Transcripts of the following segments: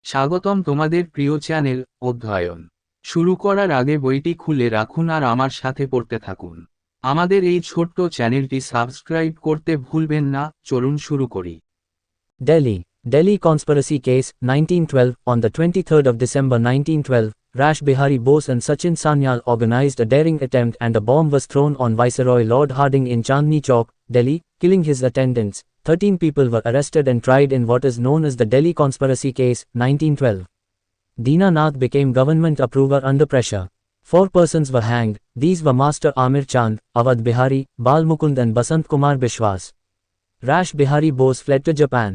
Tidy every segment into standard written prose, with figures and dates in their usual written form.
স্বাগতম তোমাদের প্রিয় চ্যানেল অধ্যয়ন। শুরু করার আগে বইটি খুলে রাখুন আর আমার সাথে পড়তে থাকুন। আমাদের এই ছোট্ট চ্যানেলটি সাবস্ক্রাইব করতে ভুলবেন না। চলুন শুরু করি। Delhi Conspiracy Case, 1912. On the 23rd of December 1912, Rash Bihari Bose and Sachin Sanyal organized a daring attempt and a bomb was thrown on Viceroy Lord Harding in Chandni Chowk, Delhi, killing his attendants. 13 people were arrested and tried in what is known as the Delhi Conspiracy Case, 1912. Dina Nath became government approver under pressure. 4 persons were hanged. These were Master Amir Chand, Awadh Bihari, Bal Mukund and Basant Kumar Bishwas. Rash Bihari Bose fled to Japan.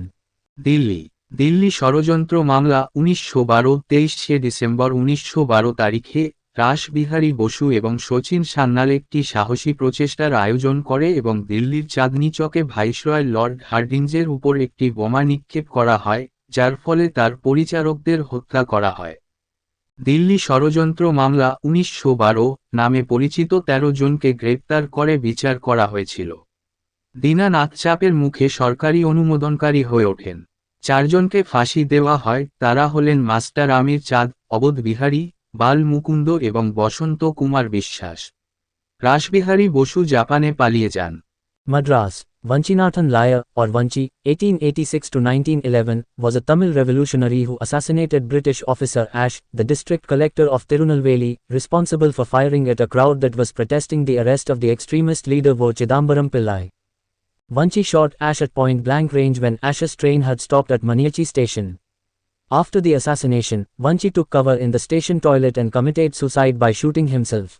Delhi ষড়যন্ত্র মামলা 1912 23 December 1912 তারিখে রাসবিহারী বসু এবং শচীন সান্যাল একটি সাহসী প্রচেষ্টার আয়োজন করে এবং দিল্লির চাঁদনি চকে ভাইসরয় লর্ড হার্ডিঞ্জের উপর একটি বোমা নিক্ষেপ করা হয়, যার ফলে তার পরিচারকদের হত্যা করা হয়। দিল্লি ষড়যন্ত্র মামলা 1912 নামে পরিচিত 13 জনকে গ্রেপ্তার করে বিচার করা হয়েছিল। দীনা নাথ চাপের মুখে সরকারি অনুমোদনকারী হয়ে ওঠেন। 4 জনকে ফাঁসি দেওয়া হয়, তারা হলেন মাস্টার আমির চাঁদ, অবধ বিহারী, বাল মুকুন্দ এবং বসন্ত কুমার বিশ্বাস। রাসবিহারী বসু জাপানে পালিয়ে যান। Madras. Vanchinathan Laya, or Vanchi, 1886 to 1911, was a Tamil revolutionary who assassinated British officer Ash, the district collector of Tirunelveli, responsible for firing at a crowd that was protesting the arrest of the extremist leader Vo Chidambaram Pillai. Vanchi shot Ash at point-blank range when Ash's train had stopped at Maniachi station. After the assassination, Vanchi took cover in the station toilet and committed suicide by shooting himself.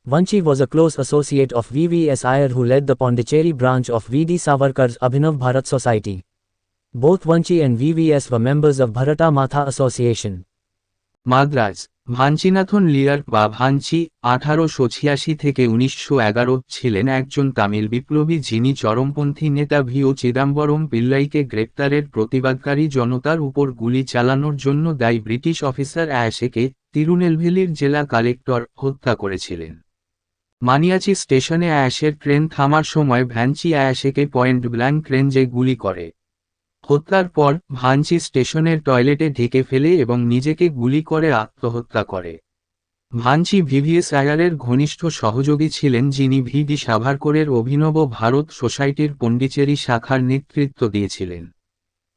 Vanchi was a close associate of V.V.S. Iyer, who led the Pondicherry branch of V.D. Savarkar's Abhinav Bharat Society. Both Vanchi and V.V.S. were members of Bharata Matha Association. Madras. ভাঞ্চিনাথন লিয়ার বা ভাঞ্চি 1886 থেকে 1911 ছিলেন একজন তামিল বিপ্লবী যিনি চরমপন্থী নেতা ভি.ও. চিদাম্বরম পিল্লাইকে গ্রেপ্তারের প্রতিবাদকারী জনতার উপর গুলি চালানোর জন্য দায়ী ব্রিটিশ অফিসার অ্যাশেকে, তিরুনেলভেলির জেলা কালেক্টর, হত্যা করেছিলেন। মানিয়াচি স্টেশনে অ্যাশের ট্রেন থামার সময় ভাঞ্চি অ্যাশেকে পয়েন্ট ব্ল্যাঙ্ক রেঞ্জে গুলি করে। হত্যার পর ভাঞ্চি স্টেশনের টয়লেটে ঢেকে ফেলে এবং নিজেকে গুলি করে আত্মহত্যা করে। ভাঞ্চি ভিভিএস আয়ারের ঘনিষ্ঠ সহযোগী ছিলেন, যিনি ভি.ডি. সাভারকরের অভিনব ভারত সোসাইটির পন্ডিচেরি শাখার নেতৃত্ব দিয়েছিলেন।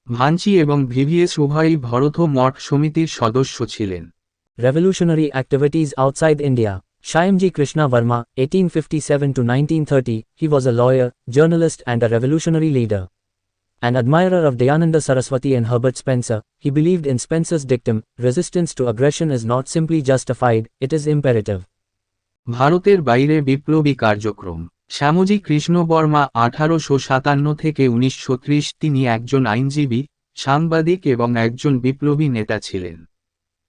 ভাঞ্চি এবং ভিভিএস উভয়ই ভরত মঠ সমিতির সদস্য ছিলেন। Revolutionary activities outside India. Shyamji Krishna Verma, 1857 to 1930, he was a lawyer, journalist and a revolutionary leader. An admirer of Dayananda Saraswati and Herbert Spencer, he believed in Spencer's dictum, resistance to aggression is not simply justified, it is imperative. ভারতের বাইরে বিপ্লবী কার্যক্রম। শ্যামজি কৃষ্ণ বর্মা 1857 থেকে 1930, তিনি একজন আইনজীবী, সাংবাদিক এবং একজন বিপ্লবী নেতা ছিলেন।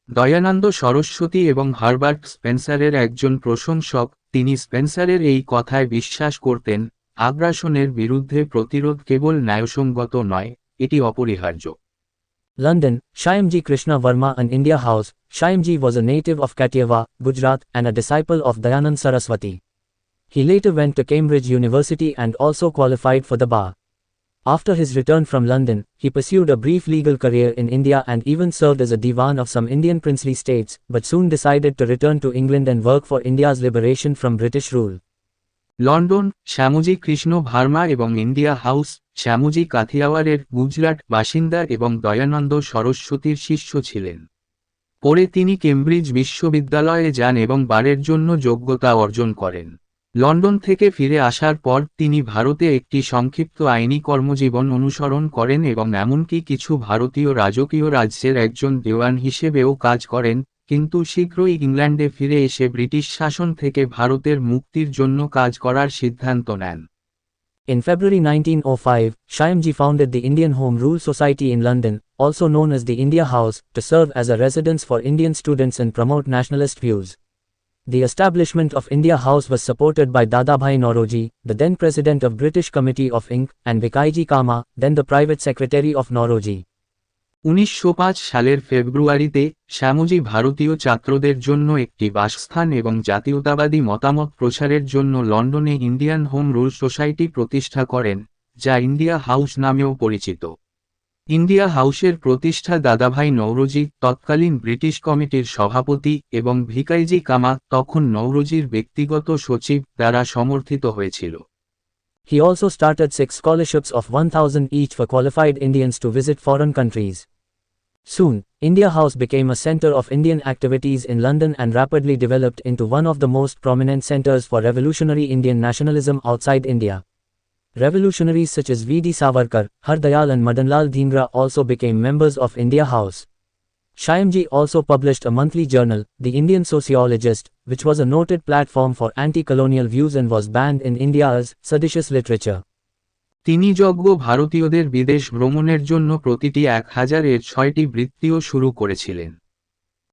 দয়ানন্দ সরস্বতী এবং হারবার্ট স্পেন্সারের একজন প্রশংসক, তিনি স্পেন্সারের এই কথায় বিশ্বাস করতেন, আগ্রাসনের বিরুদ্ধে প্রতিরোধ কেবল ন্যায়সঙ্গত নয়, এটি অপরিহার্য। London. Shyamji Krishna Verma and India House. Shyamji was a native of Kathiawar, Gujarat, and a disciple of Dayanand Saraswati. He later went to Cambridge University and also qualified for the bar. After his return from London, he pursued a brief legal career in India and even served as a Diwan of some Indian princely states, but soon decided to return to England and work for India's liberation from British rule. London. Shyamji Krishna Varma এবং India House. Shyamji কাথিয়াওয়ারের গুজরাট বাসিন্দা এবং দয়ানন্দ সরস্বতীর শিষ্য ছিলেন। পরে তিনি Cambridge বিশ্ববিদ্যালয়ে যান এবং বারের জন্য যোগ্যতা অর্জন করেন। লন্ডন থেকে ফিরে আসার পর তিনি ভারতে একটি সংক্ষিপ্ত আইনি কর্মজীবন অনুসরণ করেন এবং এমনকি কিছু ভারতীয় রাজকীয় রাজ্যের একজন দেওয়ান হিসেবেও কাজ করেন, কিন্তু শীঘ্রই ইংল্যান্ডে ফিরে এসে ব্রিটিশ শাসন থেকে ভারতের মুক্তির জন্য কাজ করার সিদ্ধান্ত নেন। In February 1905, Shyamji founded the Indian Home Rule Society in London, also known as the India House, to serve as a residence for Indian students and promote nationalist views. The establishment of India House was supported by Dadabhai Nauroji, the then president of British Committee of Inc., and Vikaiji Kama, then the private secretary of Nauroji. 1905 সালের ফেব্রুয়ারিতে শ্যামজি ভারতীয় ছাত্রদের জন্য একটি বাসস্থান এবং জাতীয়তাবাদী মতামত প্রচারের জন্য লন্ডনে ইন্ডিয়ান হোম রুল সোসাইটি প্রতিষ্ঠা করেন, যা ইন্ডিয়া হাউস নামেও পরিচিত। ইন্ডিয়া হাউসের প্রতিষ্ঠা দাদাভাই নওরোজি তৎকালীন ব্রিটিশ কমিটির সভাপতি এবং ভিকাইজি কামা তখন নওরোজির ব্যক্তিগত সচিব দ্বারা সমর্থিত হয়েছিল। He also started 6 scholarships of 1,000 each for qualified Indians to visit foreign countries. Soon, India House became a center of Indian activities in London and rapidly developed into one of the most prominent centers for revolutionary Indian nationalism outside India. Revolutionaries such as V.D. Savarkar, Har Dayal and Madanlal Dhingra also became members of India House. Shyamji also published a monthly journal, The Indian Sociologist, which was a noted platform for anti-colonial views and was banned in India as seditious literature. তিনি যোগ্য ভারতীয়দের বিদেশ ভ্রমণের জন্য প্রতিটি 1000-এর 6টি বৃত্তিও শুরু করেছিলেন।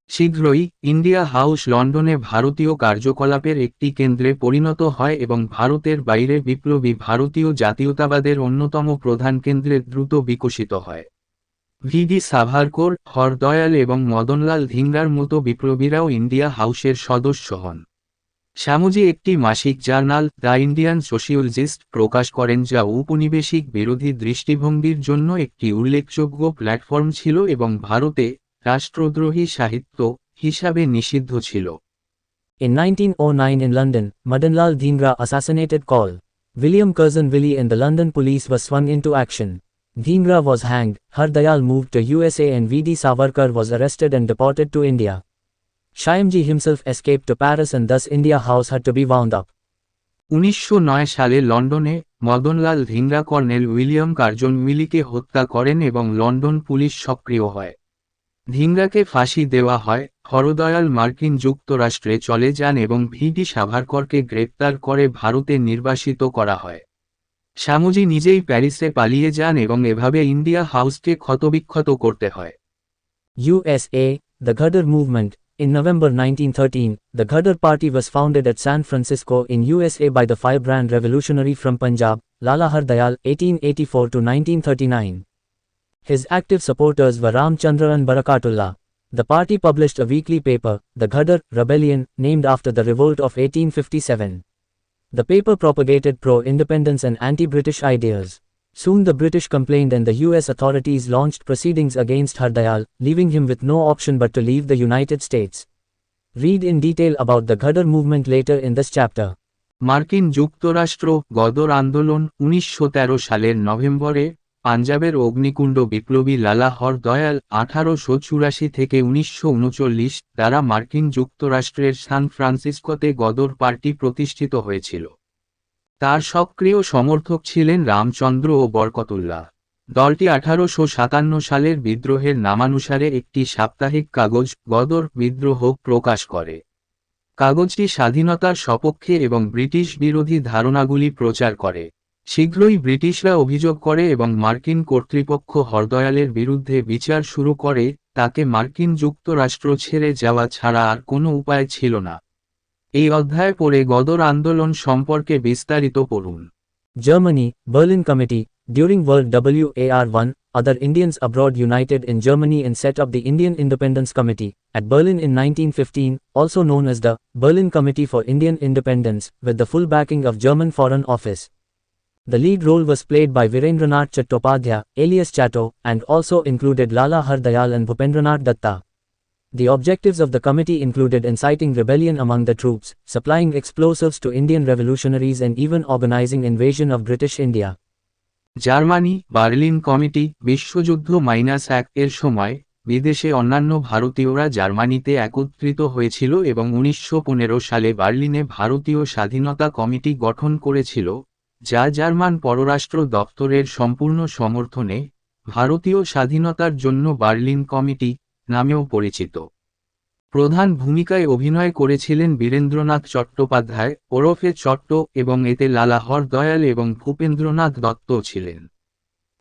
শীঘ্রই ইন্ডিয়া হাউস লন্ডনে ভারতীয় কার্যকলাপের একটি কেন্দ্রে পরিণত হয় এবং ভারতের বাইরে বিপ্লবী ভারতীয় জাতীয়তাবাদের অন্যতম প্রধান কেন্দ্রে দ্রুত বিকশিত হয়। ভিডি সাভারকর, হরদয়াল এবং মদনলাল ধিংরার মতো বিপ্লবীরাও ইন্ডিয়া হাউসের সদস্য হন। শ্যামজি একটি মাসিক জার্নাল দ্য ইন্ডিয়ান সোশিওলজিস্ট প্রকাশ করেন যা উপনিবেশিক বিরোধী দৃষ্টিভঙ্গির জন্য একটি উল্লেখযোগ্য প্ল্যাটফর্ম ছিল এবং ভারতে রাষ্ট্রদ্রোহী সাহিত্য হিসাবে নিষিদ্ধ ছিল। In 1909 in London, Madanlal Dhingra assassinated Col. William Curzon Willie and the London police were swung into action. Dhingra was hanged, Har Dayal moved to USA and V.D. Savarkar was arrested and deported to India. Shyamji himself escaped to Paris and thus India House had to be wound up. 1909 সালে লন্ডনে Madanlal Dhingra colonel William Curzon উইলিকে হত্যা করেন এবং London police সক্রিয় হয়। ধিংরাকে ফাঁসি দেওয়া হয়, হরদয়াল মার্কিন যুক্তরাষ্ট্রে চলে যান এবং ভিডি সাভারকরকে গ্রেপ্তার করে ভারতে নির্বাসিত করা হয়। শ্যামজি নিজেই প্যারিসে পালিয়ে যান এবং এভাবে ইন্ডিয়া হাউসকে ক্ষতবিক্ষত করতে হয়। USA, the Ghadar movement. In November 1913, the Ghadar party was founded at San Francisco in USA by the firebrand revolutionary from Punjab, Lala Har Dayal, 1884 to 1939. His active supporters were Ramchandra and Barakatullah. The party published a weekly paper, the Ghadar Rebellion, named after the revolt of 1857. The paper propagated pro-independence and anti-British ideas. Soon the British complained and the US authorities launched proceedings against Har Dayal, leaving him with no option but to leave the United States. Read in detail about the Ghadar movement later in this chapter. মার্কিন যুক্তরাষ্ট্র গদর আন্দোলন 1913 সালের নভেম্বরে পাঞ্জাবের অগ্নিকুণ্ড বিপ্লবী লালা হরদয়াল 1884 থেকে 1939 দ্বারা মার্কিন যুক্তরাষ্ট্রের সান ফ্রান্সিসকোতে গদর পার্টি প্রতিষ্ঠিত হয়েছিল। তার সক্রিয় সমর্থক ছিলেন রামচন্দ্র ও বরকতুল্লাহ। দলটি 1857 সালের বিদ্রোহের নামানুসারে একটি সাপ্তাহিক কাগজ গদর বিদ্রোহ প্রকাশ করে। কাগজটি স্বাধীনতার সপক্ষে এবং ব্রিটিশ বিরোধী ধারণাগুলি প্রচার করে। শীঘ্রই ব্রিটিশরা অভিযোগ করে এবং মার্কিন কর্তৃপক্ষ হরদয়ালের বিরুদ্ধে বিচার শুরু করে, তাকে মার্কিন যুক্তরাষ্ট্র ছেড়ে যাওয়া ছাড়া আর কোনো উপায় ছিল না। এই অধ্যায় পড়ে গদর আন্দোলন সম্পর্কে বিস্তারিত পড়ুন। Germany, Berlin Committee. During World War I, other Indians abroad united in Germany and set up the Indian Independence Committee, at Berlin in 1915, also known as the Berlin Committee for Indian Independence, with the full backing of German Foreign Office. The lead role was played by Virendranath Chattopadhyay, alias Chatto, and also included Lala Har Dayal and Bhupendranath Datta. The objectives of the committee included inciting rebellion among the troops, supplying explosives to Indian revolutionaries and even organizing invasion of British India. Germany Berlin committee বিশ্বযুদ্ধ-1 এর সময় বিদেশে অন্যান্য ভারতীয়রা জার্মানিতে একত্রিত হয়েছিল এবং 1915 সালে বার্লিনে ভারতীয় স্বাধীনতা কমিটি গঠন করেছিল, যা জার্মান পররাষ্ট্র দপ্তরের সম্পূর্ণ সমর্থনে ভারতীয় স্বাধীনতার জন্য বার্লিন কমিটি নামেও পরিচিত। প্রধান ভূমিকায় অভিনয় করেছিলেন বীরেন্দ্রনাথ চট্টোপাধ্যায় ওরফে চট্ট এবং এতে লালা হরদয়াল এবং ভূপেন্দ্রনাথ দত্ত ছিলেন।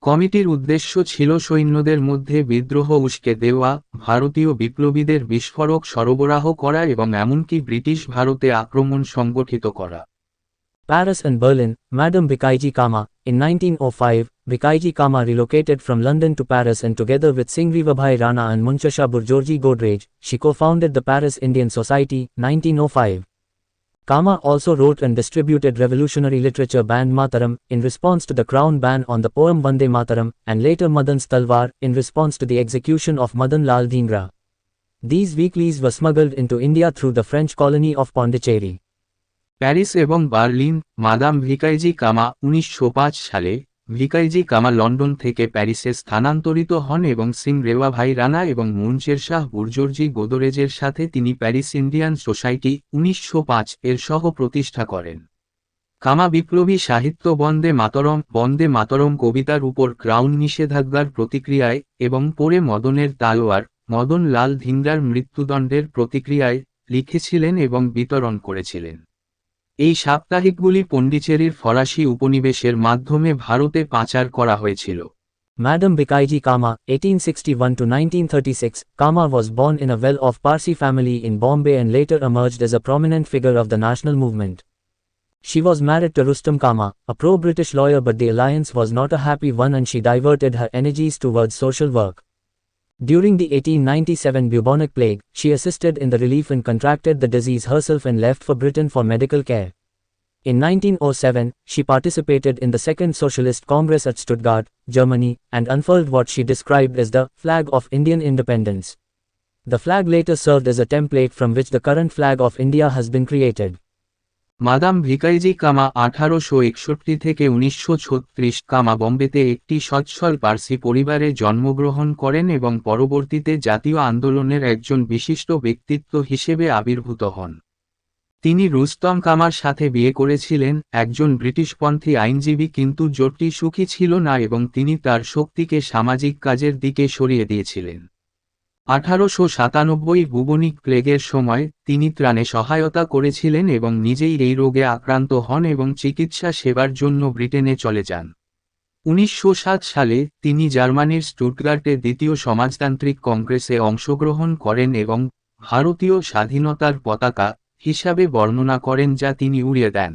কমিটির উদ্দেশ্য ছিল সৈন্যদের মধ্যে বিদ্রোহ উস্কে দেওয়া, ভারতীয় বিপ্লবীদের বিস্ফোরক সরবরাহ করা এবং এমনকি ব্রিটিশ ভারতে আক্রমণ সংগঠিত করা। Paris and Berlin. Madame Bikaiji Kama. In 1905, Bikaiji Kama relocated from London to Paris and together with Singrivabhai Rana and Munchasha Burjorji Godrej, she co-founded the Paris Indian Society, 1905. Kama also wrote and distributed revolutionary literature band Mataram in response to the Crown ban on the poem Vande Mataram, and later Madan's Talwar in response to the execution of Madan Lal Dhingra. These weeklies were smuggled into India through the French colony of Pondicherry. Paris এবং Berlin. Madame Bhikaiji কামা 1905 সালে ভিকাইজি কামা London থেকে প্যারিসে স্থানান্তরিত হন এবং সিং রেওয়া ভাই রানা এবং মুনশের শাহ বুর্জোরজি গোদরেজের সাথে তিনি প্যারিস ইন্ডিয়ান সোসাইটি 1905 এর সহ প্রতিষ্ঠা করেন। কামা বিপ্লবী সাহিত্য বন্দে মাতরম কবিতার উপর ক্রাউন নিষেধাজ্ঞার প্রতিক্রিয়ায় এবং পরে মদনের তালোয়ার মদন লাল ধিংরার মৃত্যুদণ্ডের প্রতিক্রিয়ায় লিখেছিলেন এবং বিতরণ করেছিলেন। এই সাপ্তাহিকগুলি পন্ডিচেরির ফরাসি উপনিবেশের মাধ্যমে ভারতে পাচার করা হয়েছিল। Madam Bikaiji Kama, 1861 to 1936, Kama was born in a well-off Parsi family in Bombay and later emerged as a prominent figure of the national movement. She was married to Rustam Kama, a pro-British lawyer, but the alliance was not a happy one and she diverted her energies towards social work. During the 1897 bubonic plague, she assisted in the relief and contracted the disease herself and left for Britain for medical care. In 1907, she participated in the Second Socialist Congress at Stuttgart, Germany, and unfurled what she described as the flag of Indian independence. The flag later served as a template from which the current flag of India has been created. Madame Bhikaiji Cama 1861 থেকে 1936 কামা বম্বেতে একটি সচ্ছল পার্সি পরিবারে জন্মগ্রহণ করেন এবং পরবর্তীতে জাতীয় আন্দোলনের একজন বিশিষ্ট ব্যক্তিত্ব হিসেবে আবির্ভূত হন। তিনি রুস্তম কামার সাথে বিয়ে করেছিলেন, একজন ব্রিটিশপন্থী আইনজীবী, কিন্তু জোটটি সুখী ছিল না এবং তিনি তার শক্তিকে সামাজিক কাজের দিকে সরিয়ে দিয়েছিলেন। 1897 বুবনিক প্লেগের সময় তিনি ত্রাণে সহায়তা করেছিলেন এবং নিজেই এই রোগে আক্রান্ত হন এবং চিকিৎসা সেবার জন্য ব্রিটেনে চলে যান। 1907 সালে তিনি জার্মানির স্টুটগার্টে দ্বিতীয় সমাজতান্ত্রিক কংগ্রেসে অংশগ্রহণ করেন এবং ভারতীয় স্বাধীনতার পতাকা হিসাবে বর্ণনা করেন যা তিনি উড়িয়ে দেন।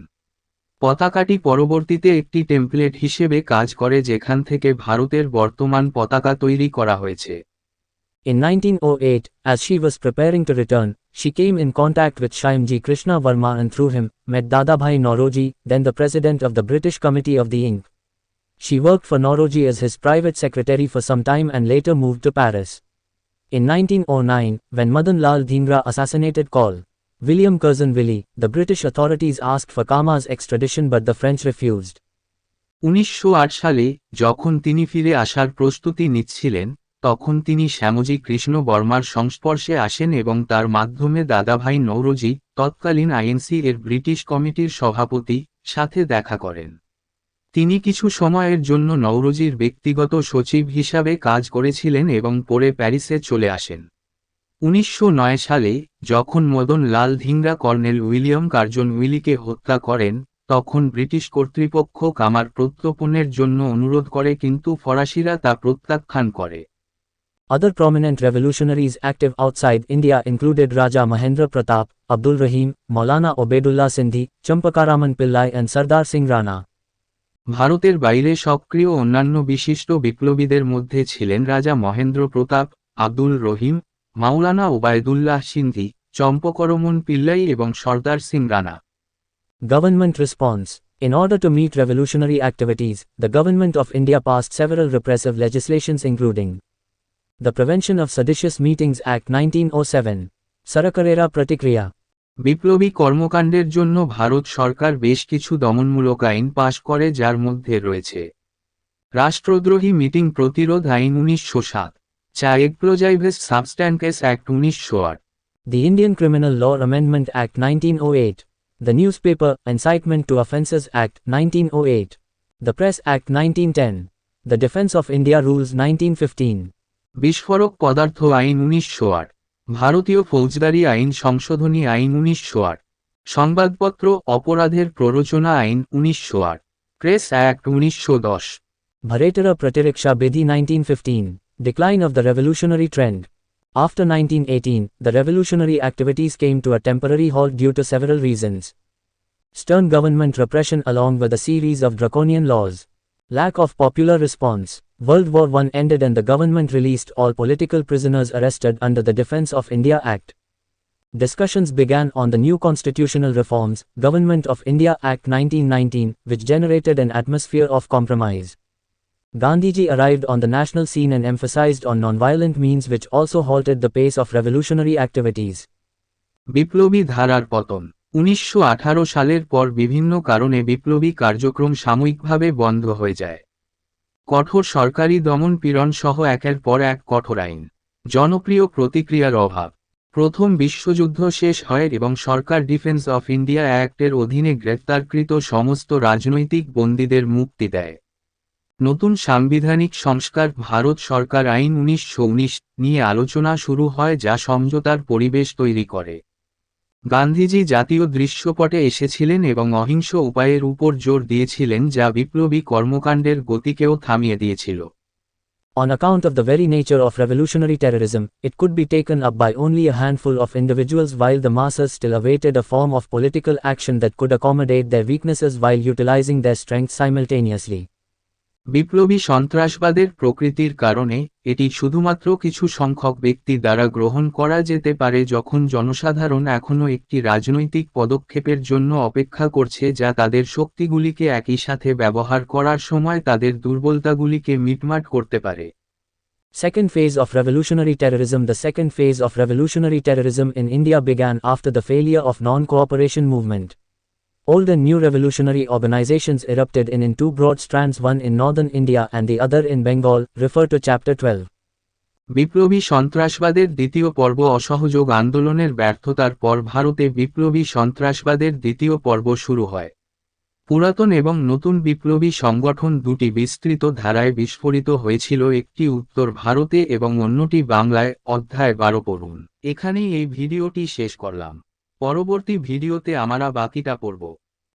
পতাকাটি পরবর্তীতে একটি টেমপ্লেট হিসেবে কাজ করে যেখান থেকে ভারতের বর্তমান পতাকা তৈরি করা হয়েছে। In 1908, as she was preparing to return, she came in contact with Shyamji Krishna Varma and through him, met Dadabhai Nauroji, then the president of the British Committee of the Ink. She worked for Nauroji as his private secretary for some time and later moved to Paris. In 1909, when Madan Lal Dhingra assassinated Col. William Curzon Willie, the British authorities asked for Kama's extradition but the French refused. 1908 সালে যখন তিনি ফিরে আসার প্রস্তুতি নিচ্ছিলেন, তখন তিনি শ্যামজি কৃষ্ণ বর্মার সংস্পর্শে আসেন এবং তার মাধ্যমে দাদাভাই নৌরোজি, তৎকালীন আইএনসি এর ব্রিটিশ কমিটির সভাপতি, সাথে দেখা করেন। তিনি কিছু সময়ের জন্য নৌরোজির ব্যক্তিগত সচিব হিসাবে কাজ করেছিলেন এবং পরে প্যারিসে চলে আসেন। 1909 সালে যখন মদন লাল ধিংরা কর্নেল উইলিয়াম কার্জন উইলিকে হত্যা করেন, তখন ব্রিটিশ কর্তৃপক্ষ কামার প্রত্যর্পণের জন্য অনুরোধ করে কিন্তু ফরাসিরা তা প্রত্যাখ্যান করে। Other prominent revolutionaries active outside India included Raja Mahendra Pratap, Abdul Rahim, Maulana Obedullah Sindhi, Champakaraman Pillai and Sardar Singh Rana. ভারতের বাইরে সক্রিয় অন্যান্য বিশিষ্ট বিপ্লবীদের মধ্যে ছিলেন রাজা মহেন্দ্র প্রতাপ, আব্দুল রহিম, মাওলানা ওবায়দুল্লাহ সিন্ধি, চম্পকরমন পিল্লাই এবং সর্দার Singh Rana. Government response. In order to meet revolutionary activities, the Government of India passed several repressive legislations including the Prevention of Seditious Meetings Act 1907, Sarakarera Pratikriya. বিপ্লবী কর্মকাণ্ডের জন্য ভারত সরকার বেশ কিছু দমনমূলক আইন পাশ করে যার মধ্যে রয়েছে রাষ্ট্রদ্রোহী মিটিং প্রতিরোধ আইন 1907, Explosives Substances Act 1908, The Indian Criminal Law Amendment Act 1908, the Newspaper Incitement to Offences Act 1908, the Press Act 1910, the Defence of India Rules 1915, বিস্ফোরক পদার্থ আইন 1908, ভারতীয় ফৌজদারি আইন সংশোধনী আইন 1908, সংবাদপত্র অপরাধের প্ররোচনা আইন 1908, press act 1910, Bharatara Pratiriksha Bidhi 1915, Decline of the Revolutionary Trend. After 1918, the revolutionary activities came to a temporary halt due to several reasons. Stern government repression along with a series of draconian laws. Lack of popular response. World War I ended and the government released all political prisoners arrested under the Defence of India Act. Discussions began on the new constitutional reforms, Government of India Act 1919, which generated an atmosphere of compromise. Gandhiji arrived on the national scene and emphasized on non-violent means, which also halted the pace of revolutionary activities. বিপ্লবী ধারার পতন 1918 সালের পর বিভিন্ন কারণে বিপ্লবী কার্যক্রম সাময়িকভাবে বন্ধ হয়ে যায়। কঠোর সরকারি দমন পীড়ন সহ একের পর এক কঠোর আইন, জনপ্রিয় প্রতিক্রিয়ার অভাব। প্রথম বিশ্বযুদ্ধ শেষ হয় এবং সরকার ডিফেন্স অফ ইন্ডিয়া অ্যাক্টের অধীনে গ্রেফতারকৃত সমস্ত রাজনৈতিক বন্দীদের মুক্তি দেয়। নতুন সাংবিধানিক সংস্কার ভারত সরকার আইন 1919 নিয়ে আলোচনা শুরু হয়, যা সমঝোতার পরিবেশ তৈরি করে। গান্ধীজি জাতীয় দৃশ্যপটে এসেছিলেন এবং অহিংস উপায়ের উপর জোর দিয়েছিলেন, যা বিপ্লবী কর্মকাণ্ডের গতিকেও থামিয়ে দিয়েছিল। On account of the very nature of revolutionary terrorism, it could be taken up by only a handful of individuals, while the masses still awaited a form of political action that could accommodate their weaknesses while utilizing their strengths simultaneously. বিপ্লবী সন্ত্রাসবাদের প্রকৃতির কারণে এটি শুধুমাত্র কিছু সংখ্যক ব্যক্তি দ্বারা গ্রহণ করা যেতে পারে, যখন জনসাধারণ এখনও একটি রাজনৈতিক পদক্ষেপের জন্য অপেক্ষা করছে যা তাদের শক্তিগুলিকে একই সাথে ব্যবহার করার সময় তাদের দুর্বলতাগুলিকে মিটমাট করতে পারে। Second phase of revolutionary terrorism. The second phase of revolutionary terrorism in India began after the failure of non-cooperation movement. Old and new revolutionary organizations erupted in two broad strands, one in northern India and the other in Bengal. Refer to chapter 12. বিপ্লবী সন্ত্রাসবাদের দ্বিতীয় পর্ব অসহযোগ আন্দোলনের ব্যর্থতার পর ভারতে বিপ্লবী সন্ত্রাসবাদের দ্বিতীয় পর্ব শুরু হয়। পুরাতন এবং নতুন বিপ্লবী সংগঠন দুটি বিস্তৃত ধারায় বিস্ফোরিত হয়েছিল, একটি উত্তর ভারতে এবং অন্যটি বাংলায়। অধ্যায় 12 পড়ুন। এখানেই এই ভিডিওটি শেষ করলাম। পরবর্তী ভিডিওতে আমরা বাকিটা পড়ব।